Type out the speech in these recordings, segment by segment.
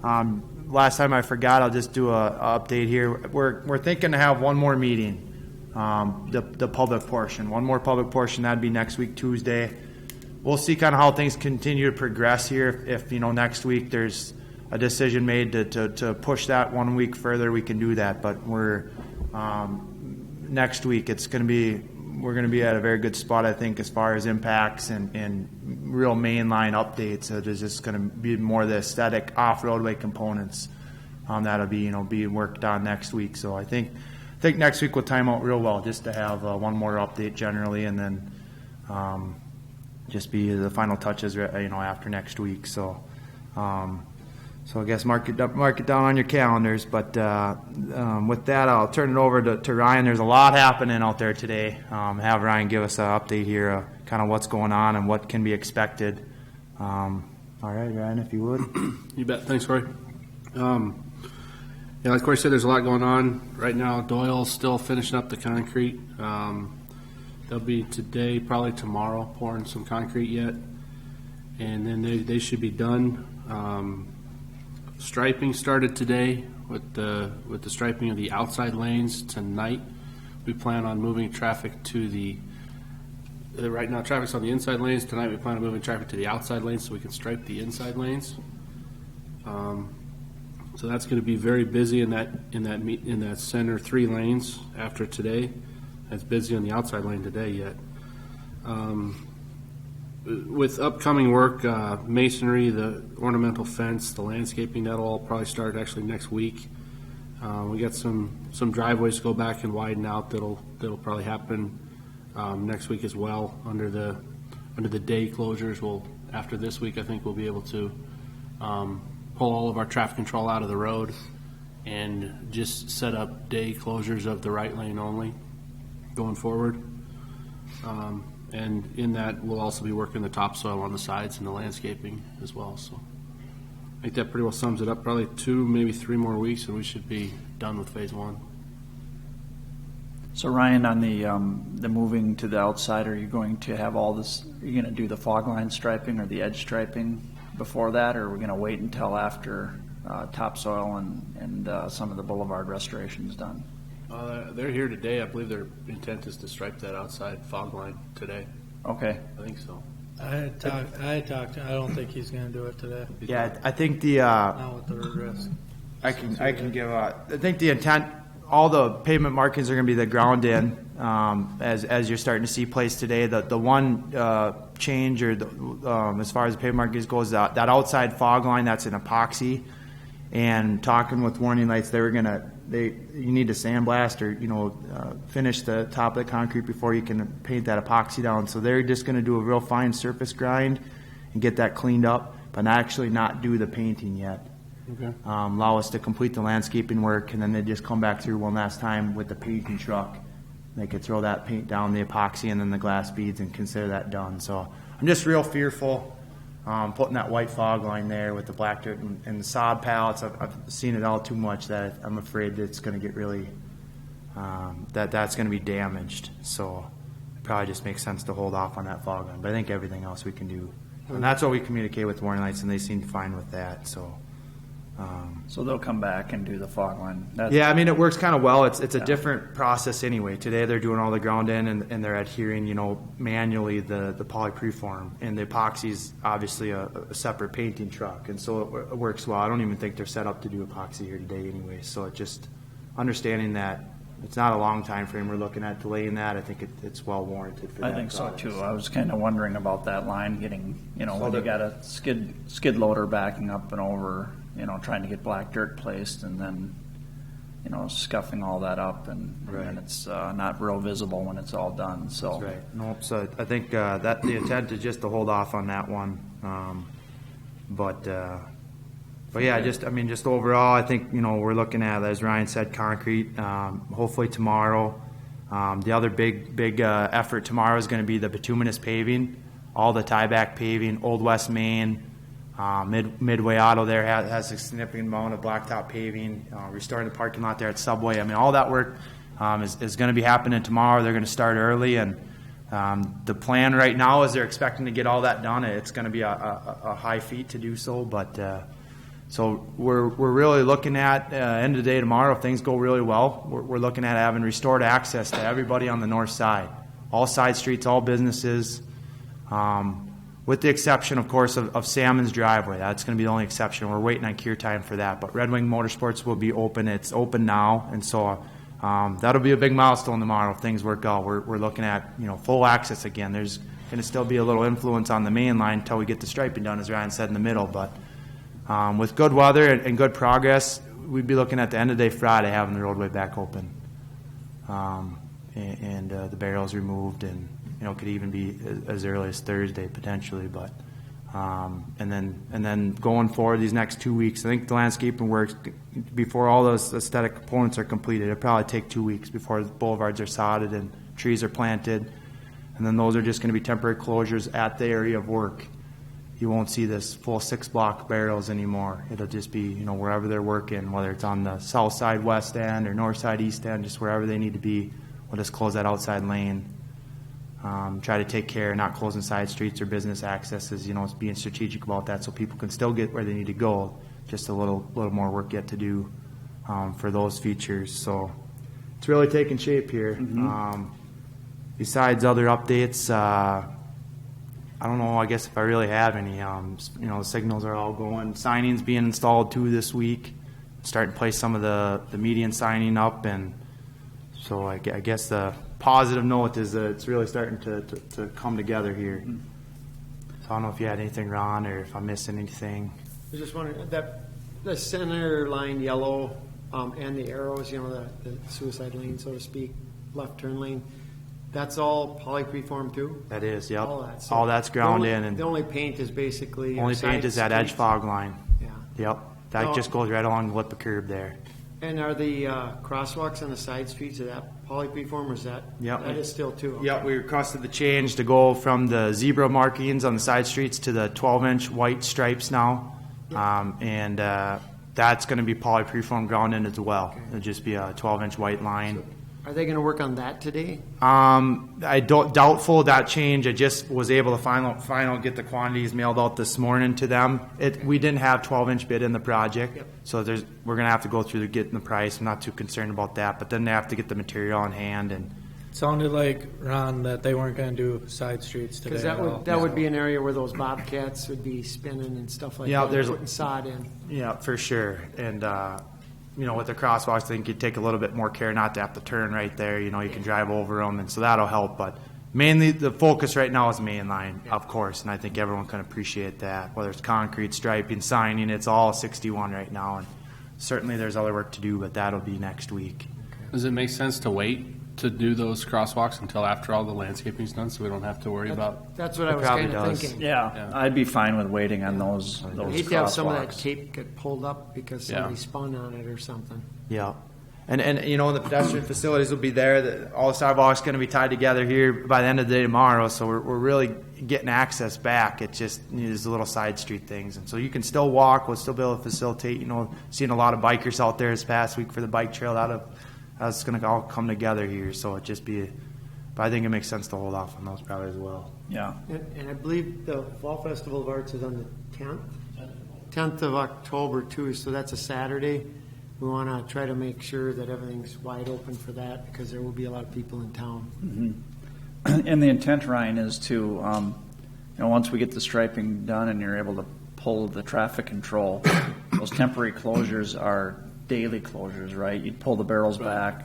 Last time I forgot, I'll just do a update here. We're thinking to have one more meeting, the public portion. One more public portion, that'd be next week, Tuesday. We'll see kind of how things continue to progress here. If next week there's a decision made to push that 1 week further, we can do that. But we're next week we're going to be at a very good spot, I think, as far as impacts and real mainline updates. So there's just going to be more of the aesthetic off-roadway components that'll be being worked on next week. So I think next week will time out real well just to have one more update generally, and then just be the final touches after next week. So I guess mark it down on your calendars. But with that, I'll turn it over to Ryan. There's a lot happening out there today. Have Ryan give us an update here, kind of what's going on and what can be expected. All right, Ryan, if you would. You bet. Thanks, Corey. Like Corey said, there's a lot going on right now. Doyle's still finishing up the concrete. They'll be today, probably tomorrow, pouring some concrete yet, and then they should be done. Striping started today with the striping of the outside lanes tonight. We plan on moving traffic to right now traffic's on the inside lanes. Tonight we plan on moving traffic to the outside lanes so we can stripe the inside lanes. So that's going to be very busy in that center 3 lanes after today. It's busy on the outside lane today yet. With upcoming work, masonry, the ornamental fence, the landscaping, that'll all probably start actually next week. We got some driveways to go back and widen out that'll probably happen next week as well. Under the day closures, after this week, I think we'll be able to pull all of our traffic control out of the road and just set up day closures of the right lane only going forward. And in that, we'll also be working the topsoil on the sides and the landscaping as well. So I think that pretty well sums it up. Probably 2, maybe 3 more weeks, and we should be done with phase 1. So Ryan, on the moving to the outside, are you going to have all this? Are you going to do the fog line striping or the edge striping before that, or are we going to wait until after topsoil and some of the boulevard restoration is done? They're here today. I believe their intent is to stripe that outside fog line today. Okay. I think so. I talked. I don't think he's going to do it today. Yeah, I think Not with the risk. I can give I think the intent, all the pavement markings are going to be the ground in, as you're starting to see placed today. The one change, or as far as the pavement markings goes, that outside fog line, that's an epoxy. And talking with Warning Lights, you need to sandblast or finish the top of the concrete before you can paint that epoxy down. So they're just going to do a real fine surface grind and get that cleaned up, but actually not do the painting yet. Okay. Allow us to complete the landscaping work, and then they just come back through one last time with the painting truck. They could throw that paint down, the epoxy, and then the glass beads, and consider that done. So I'm just real fearful putting that white fog line there with the black dirt and the sod pallets. I've seen it all too much that I'm afraid it's going to get really that's going to be damaged. So it probably just makes sense to hold off on that fog line. But I think everything else we can do, and that's what we communicate with Warning Lights, and they seem fine with that. So they'll come back and do the fog line. Yeah, I mean, it works kind of well. It's a different process anyway. Today they're doing all the ground in, and they're adhering, manually the polypreform, and the epoxy is obviously a separate painting truck, and so it works well. I don't even think they're set up to do epoxy here today anyway. So it just understanding that it's not a long time frame we're looking at delaying that. I think it's well warranted for that. I think so too. I was kind of wondering about that line getting, when you got a skid loader backing up and over, trying to get black dirt placed, and then, scuffing all that up, and it's not real visible when it's all done. So that's right. Nope. So I think that the intent is just to hold off on that one. But yeah, just overall, I think we're looking at, as Ryan said, concrete. Hopefully tomorrow. The other big effort tomorrow is going to be the bituminous paving, all the tieback paving, Old West Main. Midway Auto there has a significant amount of blacktop paving, restoring the parking lot there at Subway. I mean, all that work is going to be happening tomorrow. They're going to start early, and the plan right now is they're expecting to get all that done. It's going to be a high feat to do so, but So we're really looking at end of the day tomorrow, if things go really well, we're looking at having restored access to everybody on the north side, all side streets, all businesses, with the exception, of course, of Salmon's driveway. That's going to be the only exception. We're waiting on cure time for that. But Red Wing Motorsports will be open. It's open now, and so that'll be a big milestone tomorrow if things work out. We're looking at full access again. There's going to still be a little influence on the main line until we get the striping done, as Ryan said, in the middle. But with good weather and good progress, we'd be looking at the end of the day Friday having the roadway back open, and the barrels removed, and could even be as early as Thursday potentially. But and then going forward these next 2 weeks, I think the landscaping works before all those aesthetic components are completed. It'll probably take 2 weeks before the boulevards are sodded and trees are planted, and then those are just going to be temporary closures at the area of work. You won't see this full 6-block barrels anymore. It'll just be wherever they're working, whether it's on the south side west end or north side east end, just wherever they need to be. We'll just close that outside lane. Try to take care, not closing side streets or business accesses, being strategic about that so people can still get where they need to go. Just a little more work yet to do for those features. So it's really taking shape here. Besides other updates, I don't know, I guess if I really have any. The signals are all going. Signings being installed too this week. Starting to place some of the median signing up, and so I guess the positive note is that it's really starting to come together here. So I don't know if you had anything, Ron, or if I'm missing anything. I was just wondering, that the center line yellow and the arrows, the suicide lane, so to speak, left turn lane, that's all poly preform too? That is, yep. All that. So all that's ground in. And the only paint is basically... only paint is that edge fog line. Yeah. Yep. That just goes right along the lip of curb there. And are the crosswalks on the side streets, is that poly preform, or is that... Yep. That is still too? Okay. Yep, we requested the change to go from the zebra markings on the side streets to the 12-inch white stripes now. And that's going to be poly preform ground in as well. Okay. It'll just be a 12-inch white line. Are they going to work on that today? I doubtful that change. I just was able to final get the quantities mailed out this morning to them. We didn't have 12-inch bid in the project, so we're going to have to go through getting the price. I'm not too concerned about that, but then they have to get the material in hand. And Sounded like, Ron, that they weren't going to do side streets today. Because that would be an area where those bobcats would be spinning and stuff like that. there's putting sod in. Yeah, for sure. And with the crosswalks, I think you'd take a little bit more care not to have to turn right there. You can drive over them, and so that'll help. But mainly the focus right now is main line, of course, and I think everyone can appreciate that. Whether it's concrete, striping, signing, it's all 61 right now. And certainly there's other work to do, but that'll be next week. Does it make sense to wait to do those crosswalks until after all the landscaping's done, so we don't have to worry about? That's what I was probably kind of does. thinking. Yeah, I'd be fine with waiting on those I hate to have some of that crosswalks. tape get pulled up because somebody spun on it or something. Yeah. And the pedestrian facilities will be there. All the sidewalks going to be tied together here by the end of the day tomorrow. So we're really getting access back. It just needs little side street things, and so you can still walk. We'll still be able to facilitate. Seeing a lot of bikers out there this past week for the bike trail. That's going to all come together here. So it just be. But I think it makes sense to hold off on those probably as well. Yeah. And I believe the Fall Festival of Arts is on the 10th? 10th of October too, so that's a Saturday. We want to try to make sure that everything's wide open for that because there will be a lot of people in town. And the intent, Ryan, is to, once we get the striping done and you're able to pull the traffic control, those temporary closures are daily closures, right? You'd pull the barrels back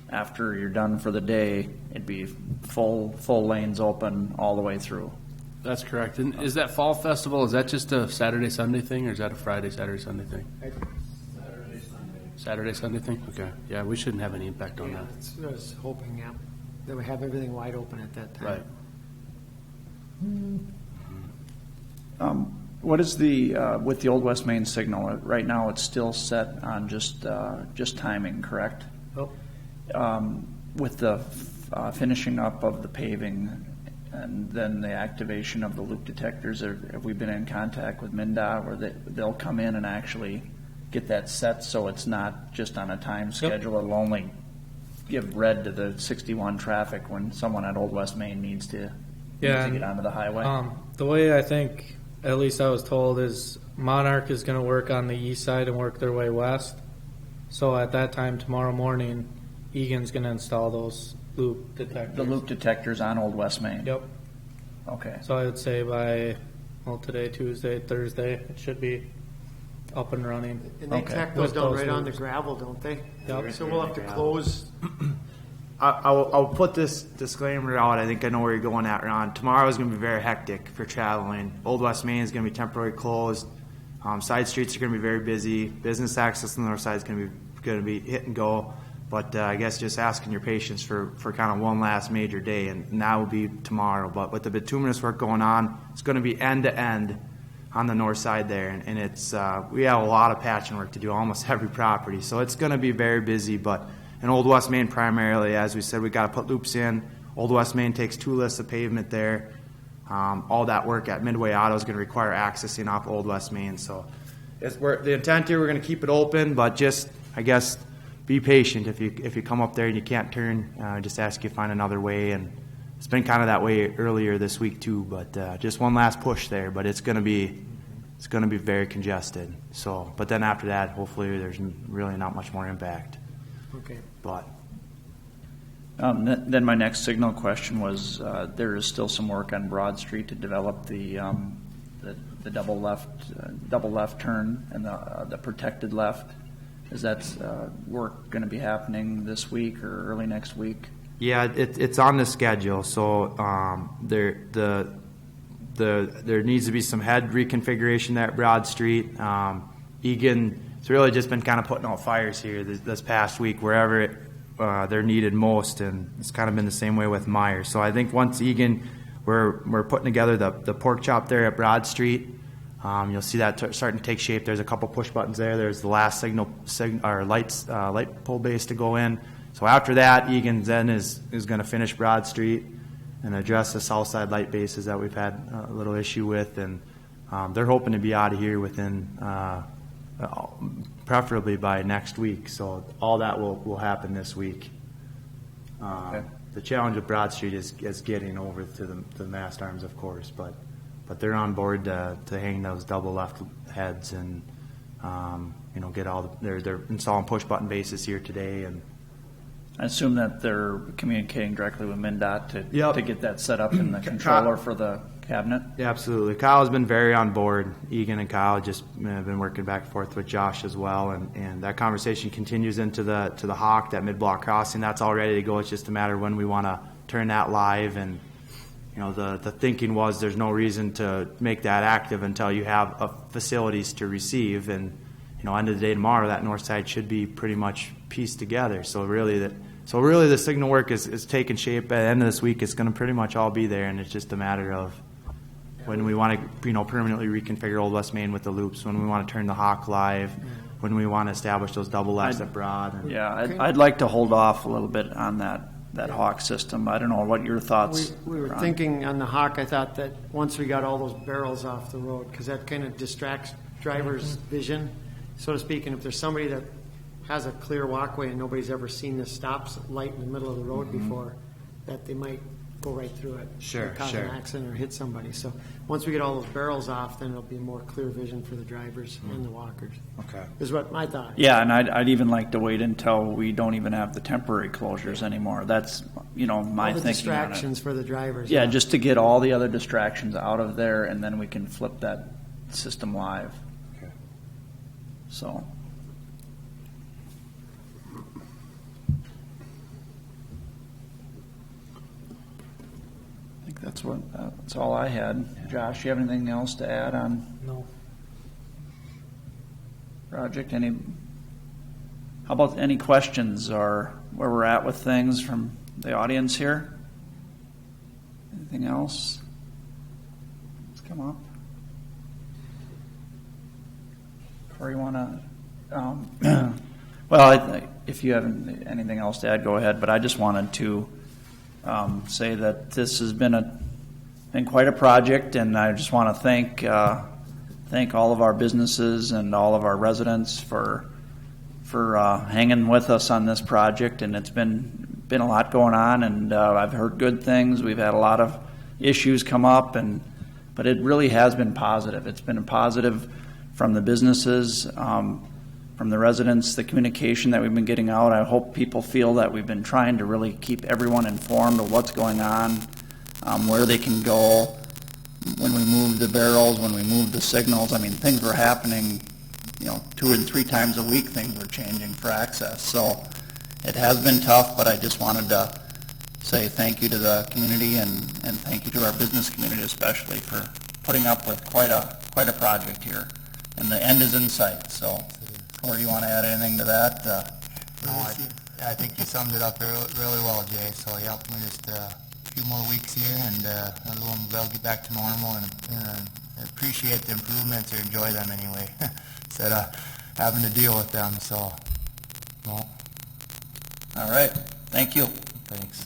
after you're done for the day. It'd be full lanes open all the way through. That's correct. And is that fall festival, is that just a Saturday, Sunday thing, or is that a Friday, Saturday, Sunday thing? Saturday, Sunday thing? Okay. Yeah, we shouldn't have any impact on that. That's what I was hoping, that we have everything wide open at that time. Right. What is the with the Old West Main signal? Right now, it's still set on just timing, correct? Oh. With the finishing up of the paving and then the activation of the loop detectors, have we been in contact with MnDOT where they'll come in and actually get that set so it's not just on a time schedule? It'll only give red to the 61 traffic when someone at Old West Main needs to get onto the highway. The way I think at least I was told, is Monarch is gonna work on the east side and work their way west. So at that time tomorrow morning, Egan's gonna install those loop detectors. The loop detectors on Old West Main? Yep. Okay. So I would say by, well, today, Tuesday, Thursday, it should be up and running. And they Okay. tack those With down those right on the loops. gravel, don't they? Yep. So we'll have to close, I'll put this disclaimer out. I think I know where you're going at, Ron. Tomorrow is going to be very hectic for traveling. Old West Main is going to be temporarily closed. Side streets are going to be very busy. Business access on the north side is going to be hit and go. But I guess just asking your patience for kind of one last major day, and that will be tomorrow. But with the bituminous work going on, it's going to be end to end on the north side there, and it's we have a lot of patching work to do, almost every property. So it's going to be very busy, but in Old West Main primarily, as we said, we got to put loops in. Old West Main takes 2 lists of pavement there. All that work at Midway Auto is going to require accessing off Old West Main. So the intent here, we're going to keep it open, but just, I guess, be patient. If you come up there and you can't turn, just ask you to find another way. And it's been kind of that way earlier this week too, but just one last push there. But it's going to be very congested. So, but then after that, hopefully there's really not much more impact. okay. But Then my next signal question was, there is still some work on Broad Street to develop the double left turn and the protected left. Is that work going to be happening this week or early next week? yeah, it's on the schedule. So there needs to be some head reconfiguration there at Broad Street. Egan, it's really just been kind of putting out fires here this past week wherever they're needed most, and it's kind of been the same way with Myers. So I think once Egan, we're putting together the pork chop there at Broad Street. You'll see that starting to take shape. There's a couple push buttons there. There's the last light pole base to go in. So after that, Egan then is going to finish Broad Street and address the south side light bases that we've had a little issue with, and they're hoping to be out of here within preferably by next week. So all that will happen this week. Okay. The challenge with Broad Street is getting over to the mast arms, of course, but they're on board to hang those double left heads and get all they're installing push button bases here today. And I assume that they're communicating directly with MnDOT Yep. to get that set up in the controller for the cabinet. yeah, absolutely, Kyle's been very on board. Egan and Kyle just have been working back and forth with Josh as well, and that conversation continues into the Hawk, that mid-block crossing. That's all ready to go. It's just a matter of when we want to turn that live. And the thinking was there's no reason to make that active until you have facilities to receive. And end of the day tomorrow, that north side should be pretty much pieced together. So really the signal work is taking shape. At the end of this week, it's going to pretty much all be there, and it's just a matter of when we want to permanently reconfigure Old West Main with the loops, when we want to turn the Hawk live, when we want to establish those double lefts at Broad. And Yeah, I'd like to hold off a little bit on that Hawk system. I don't know what your thoughts. We were are on. thinking on the Hawk, I thought that once we got all those barrels off the road, because that kind of distracts drivers' vision, so to speak. And if there's somebody that has a clear walkway and nobody's ever seen the stop light in the middle of the road before, that they might go right through it. Sure, and cause sure. an accident or hit somebody. So once we get all those barrels off, then it'll be more clear vision for the drivers and the walkers, Okay. is what my thought. Yeah, and I'd even like to wait until we don't even have the temporary closures anymore. That's my All the thinking on it. distractions for the drivers. Yeah, just to get all the other distractions out of there, and then we can flip that system live. Okay. So. I think that's all I had. Josh, you have anything else to add on No. project? How about any questions or where we're at with things from the audience here? Anything else? Let's come up. Or you want to? Well, if you have anything else to add, go ahead. But I just wanted to say that this has been quite a project, and I just want to thank all of our businesses and all of our residents for hanging with us on this project. And it's been a lot going on, and I've heard good things. We've had a lot of issues come up, But it really has been positive. It's been a positive from the businesses, from the residents, the communication that we've been getting out. I hope people feel that we've been trying to really keep everyone informed of what's going on, where they can go. When we moved the barrels, when we moved the signals, I mean, things were happening, 2 and 3 times a week, things were changing for access. So it has been tough, but I just wanted to say thank you to the community and thank you to our business community especially for putting up with quite a project here. And the end is in sight, so, Corey, you want to add anything to that? No, I think you summed it up really well, Jay. So, yep, we just a few more weeks here, and we'll get back to normal, and appreciate the improvements or enjoy them anyway, instead of having to deal with them. So, well, All right, thank you. thanks.